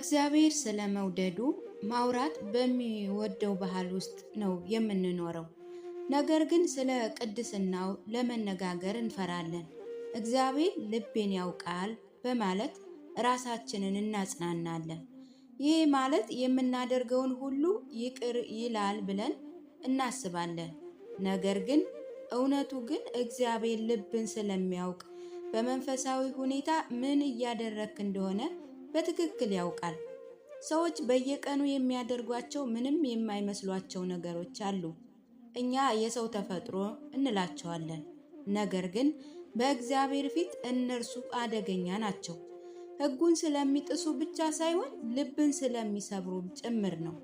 እግዚአብሔር ስለመውደዱ ማውራት በሚወደው ባህል ውስጥ ነው የምንኖረው። ነገር ግን ስለ ቅድስናው ለመነጋገር እንፈራለን። እግዚአብሔር ልቤን ያውቃል በማለት ራሳችንን እናጽናናለን። ይህ ማለት የምናደርገውን ሁሉ ይቅር ይላል ብለን እናስባለን። ነገር ግን እውነቱ ግን እግዚአብሔር ልብን ስለሚያውቅ በመንፈሳዊ ሁኔታ ምን እያደረክ እንደሆነ በትክክል ያውቃል። ሰዎች በየቀኑ የሚያደርጓቸው ምንም የማይመስሏቸው ነገሮች አሉ። እኛ የሰው ተፈጥሮ እንላቸዋለን። ነገር ግን በእግዚአብሔር ፊት እነርሱ አደገኛ ናቸው። ሕጉን ስለሚጥሱ ብቻ ሳይሆን ልብን ስለሚሰብሩ ጭምር ነው።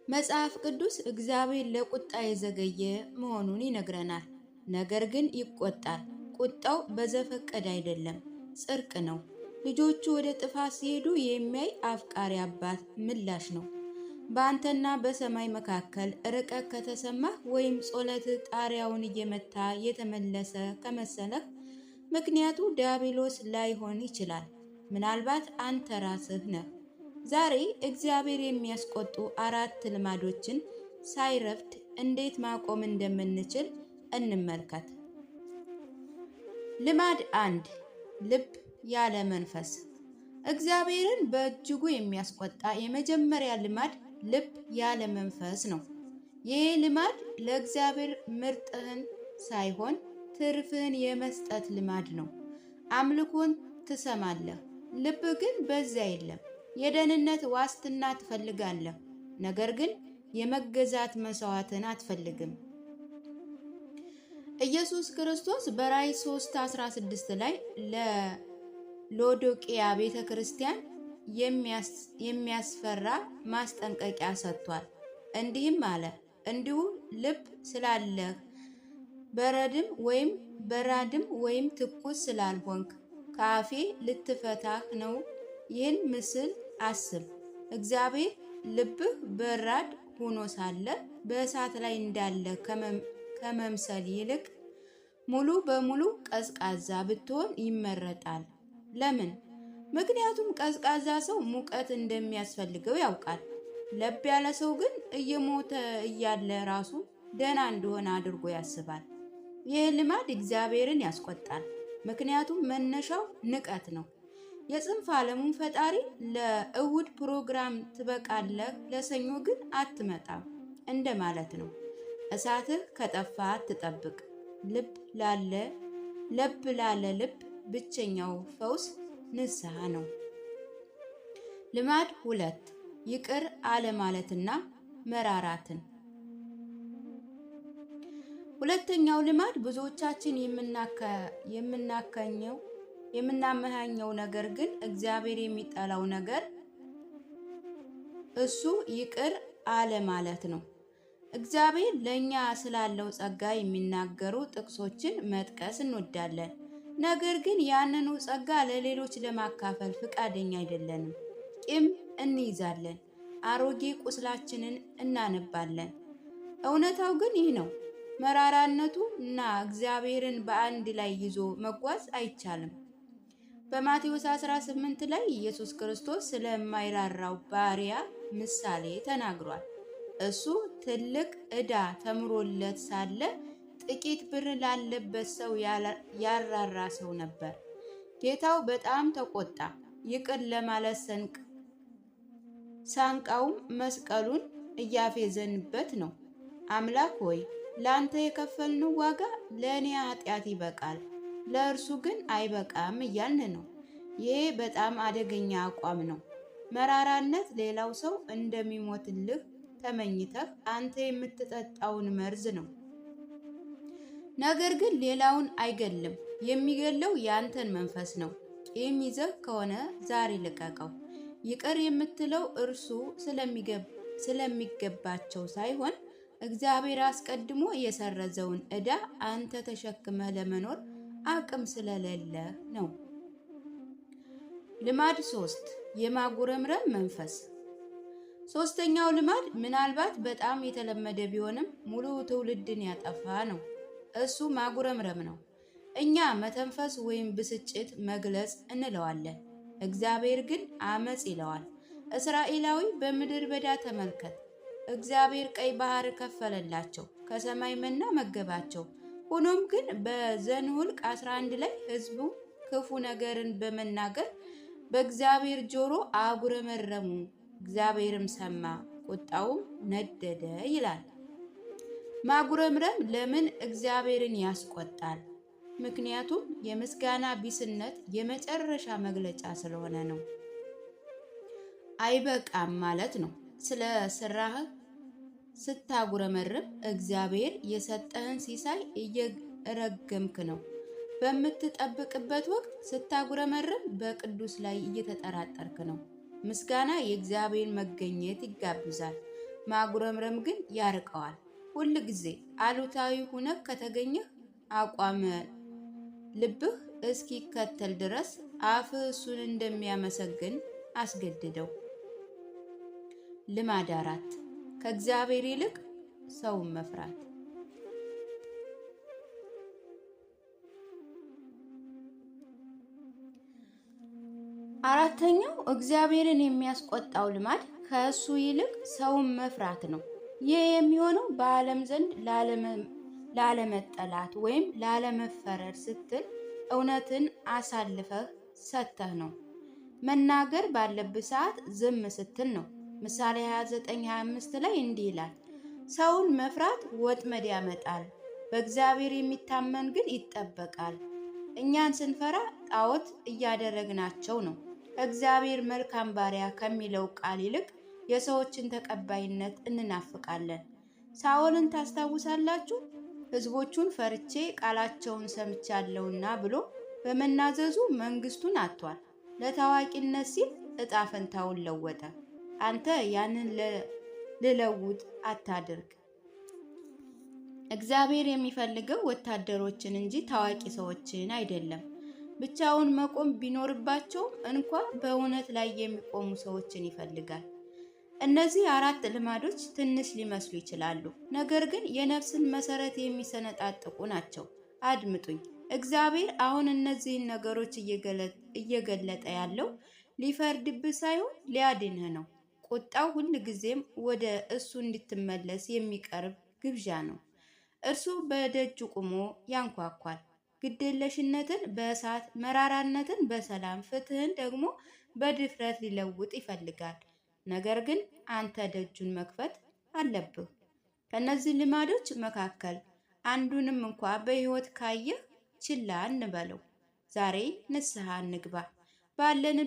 መጽሐፍ ቅዱስ እግዚአብሔር ለቁጣ የዘገየ መሆኑን ይነግረናል። ነገር ግን ይቆጣል። ቁጣው በዘፈቀደ አይደለም፣ ጽድቅ ነው። ልጆቹ ወደ ጥፋት ሲሄዱ የሚያይ አፍቃሪ አባት ምላሽ ነው። በአንተና በሰማይ መካከል ርቀት ከተሰማህ ወይም ጸሎት ጣሪያውን እየመታ የተመለሰ ከመሰለህ ምክንያቱ ዲያብሎስ ላይሆን ይችላል። ምናልባት አንተ ራስህ ነህ። ዛሬ እግዚአብሔር የሚያስቆጡ 4 ልማዶችን ሳይረፍድ እንዴት ማቆም እንደምንችል እንመልከት። ልማድ 1 ልብ ያለ መንፈስ። እግዚአብሔርን በእጅጉ የሚያስቆጣ የመጀመሪያ ልማድ ልብ ያለ መንፈስ ነው። ይህ ልማድ ለእግዚአብሔር ምርጥህን ሳይሆን ትርፍህን የመስጠት ልማድ ነው። አምልኮን ትሰማለህ፣ ልብ ግን በዚያ የለም። የደህንነት ዋስትና ትፈልጋለህ፣ ነገር ግን የመገዛት መስዋዕትን አትፈልግም። ኢየሱስ ክርስቶስ በራዕይ 3:16 ላይ ለሎዶቅያ ቤተ ክርስቲያን የሚያስፈራ ማስጠንቀቂያ ሰጥቷል። እንዲህም አለ፣ እንዲሁ ልብ ስላለህ በራድም ወይም ትኩስ ስላልሆንክ ከአፌ ልትፈታህ ነው። ይህን ምስል አስብ። እግዚአብሔር ልብህ በራድ ሆኖ ሳለ በእሳት ላይ እንዳለ ከመምሰል ይልቅ ሙሉ በሙሉ ቀዝቃዛ ብትሆን ይመረጣል። ለምን? ምክንያቱም ቀዝቃዛ ሰው ሙቀት እንደሚያስፈልገው ያውቃል። ለብ ያለ ሰው ግን እየሞተ እያለ ራሱ ደህና እንደሆነ አድርጎ ያስባል። ይህ ልማድ እግዚአብሔርን ያስቆጣል፣ ምክንያቱም መነሻው ንቀት ነው። የጽንፍ ዓለሙን ፈጣሪ ለእሁድ ፕሮግራም ትበቃለህ፣ ለሰኞ ግን አትመጣም እንደማለት ነው። እሳትህ ከጠፋ አትጠብቅ። ለብ ላለ ልብ ብቸኛው ፈውስ ንስሐ ነው። ልማድ 2 ይቅር አለማለትና መራራትን። ሁለተኛው ልማድ ብዙዎቻችን የምናመሃኘው ነገር ግን እግዚአብሔር የሚጠላው ነገር እሱ ይቅር አለማለት ነው። እግዚአብሔር ለእኛ ስላለው ጸጋ የሚናገሩ ጥቅሶችን መጥቀስ እንወዳለን። ነገር ግን ያንኑ ጸጋ ለሌሎች ለማካፈል ፈቃደኛ አይደለንም። ቂም እንይዛለን፣ አሮጌ ቁስላችንን እናነባለን። እውነታው ግን ይህ ነው። መራራነቱ እና እግዚአብሔርን በአንድ ላይ ይዞ መጓዝ አይቻልም። በማቴዎስ 18 ላይ ኢየሱስ ክርስቶስ ስለማይራራው ባሪያ ምሳሌ ተናግሯል። እሱ ትልቅ ዕዳ ተምሮለት ሳለ ጥቂት ብር ላለበት ሰው ያራራ ሰው ነበር። ጌታው በጣም ተቆጣ። ይቅር ለማለት ሳንቃውም መስቀሉን እያፌዘንበት ነው። አምላክ ሆይ ለአንተ የከፈልነው ዋጋ ለእኔ ኃጢአት ይበቃል፣ ለእርሱ ግን አይበቃም እያልን ነው። ይሄ በጣም አደገኛ አቋም ነው። መራራነት ሌላው ሰው እንደሚሞትልህ ተመኝተህ አንተ የምትጠጣውን መርዝ ነው። ነገር ግን ሌላውን አይገልም። የሚገለው ያንተን መንፈስ ነው። ቂም ይዘህ ከሆነ ዛሬ ልቀቀው። ይቅር የምትለው እርሱ ስለሚገባቸው ሳይሆን እግዚአብሔር አስቀድሞ የሰረዘውን ዕዳ አንተ ተሸክመ ለመኖር አቅም ስለሌለ ነው። ልማድ 3 የማጉረምረም መንፈስ። ሶስተኛው ልማድ ምናልባት በጣም የተለመደ ቢሆንም ሙሉ ትውልድን ያጠፋ ነው። እሱ ማጉረምረም ነው። እኛ መተንፈስ ወይም ብስጭት መግለጽ እንለዋለን። እግዚአብሔር ግን አመጽ ይለዋል። እስራኤላዊ በምድር በዳ ተመልከት። እግዚአብሔር ቀይ ባህር ከፈለላቸው፣ ከሰማይ መና መገባቸው። ሆኖም ግን በዘኍልቍ 11 ላይ ሕዝቡ ክፉ ነገርን በመናገር በእግዚአብሔር ጆሮ አጉረመረሙ፣ እግዚአብሔርም ሰማ፣ ቁጣውም ነደደ ይላል። ማጉረምረም ለምን እግዚአብሔርን ያስቆጣል? ምክንያቱም የምስጋና ቢስነት የመጨረሻ መግለጫ ስለሆነ ነው። አይበቃም ማለት ነው። ስለ ስራህ ስታጉረመርም እግዚአብሔር የሰጠህን ሲሳይ እየረገምክ ነው። በምትጠብቅበት ወቅት ስታጉረመርም በቅዱስ ላይ እየተጠራጠርክ ነው። ምስጋና የእግዚአብሔር መገኘት ይጋብዛል፣ ማጉረምረም ግን ያርቀዋል። ሁል ጊዜ አሉታዊ ሁነህ ከተገኘህ አቋም ልብህ እስኪከተል ድረስ አፍህ እሱን እንደሚያመሰግን አስገድደው። ልማድ 4 ከእግዚአብሔር ይልቅ ሰውን መፍራት። አራተኛው እግዚአብሔርን የሚያስቆጣው ልማድ ከእሱ ይልቅ ሰውን መፍራት ነው። ይህ የሚሆነው በዓለም ዘንድ ላለመጠላት ወይም ላለመፈረድ ስትል እውነትን አሳልፈህ ሰጥተህ ነው። መናገር ባለብህ ሰዓት ዝም ስትል ነው። ምሳሌ 29:25 ላይ እንዲህ ይላል፣ ሰውን መፍራት ወጥመድ ያመጣል፣ በእግዚአብሔር የሚታመን ግን ይጠበቃል። እኛን ስንፈራ ጣዖት እያደረግናቸው ነው። እግዚአብሔር መልካም ባሪያ ከሚለው ቃል ይልቅ የሰዎችን ተቀባይነት እንናፍቃለን። ሳኦልን ታስታውሳላችሁ? ሕዝቦቹን ፈርቼ ቃላቸውን ሰምቻለሁና ብሎ በመናዘዙ መንግስቱን አጥቷል። ለታዋቂነት ሲል እጣ ፈንታውን ለወጠ። አንተ ያንን ልለውጥ አታድርግ። እግዚአብሔር የሚፈልገው ወታደሮችን እንጂ ታዋቂ ሰዎችን አይደለም። ብቻውን መቆም ቢኖርባቸውም እንኳ በእውነት ላይ የሚቆሙ ሰዎችን ይፈልጋል። እነዚህ 4 ልማዶች ትንሽ ሊመስሉ ይችላሉ፣ ነገር ግን የነፍስን መሰረት የሚሰነጣጥቁ ናቸው። አድምጡኝ። እግዚአብሔር አሁን እነዚህን ነገሮች እየገለጠ ያለው ሊፈርድብህ ሳይሆን ሊያድንህ ነው። ቁጣው ሁል ጊዜም ወደ እሱ እንድትመለስ የሚቀርብ ግብዣ ነው። እርሱ በደጁ ቆሞ ያንኳኳል። ግዴለሽነትን በእሳት፣ መራራነትን በሰላም፣ ፍትህን ደግሞ በድፍረት ሊለውጥ ይፈልጋል። ነገር ግን አንተ ደጁን መክፈት አለብህ። ከነዚህ ልማዶች መካከል አንዱንም እንኳ በሕይወት ካየህ ችላ እንበለው። ዛሬ ንስሐ እንግባ። ባለን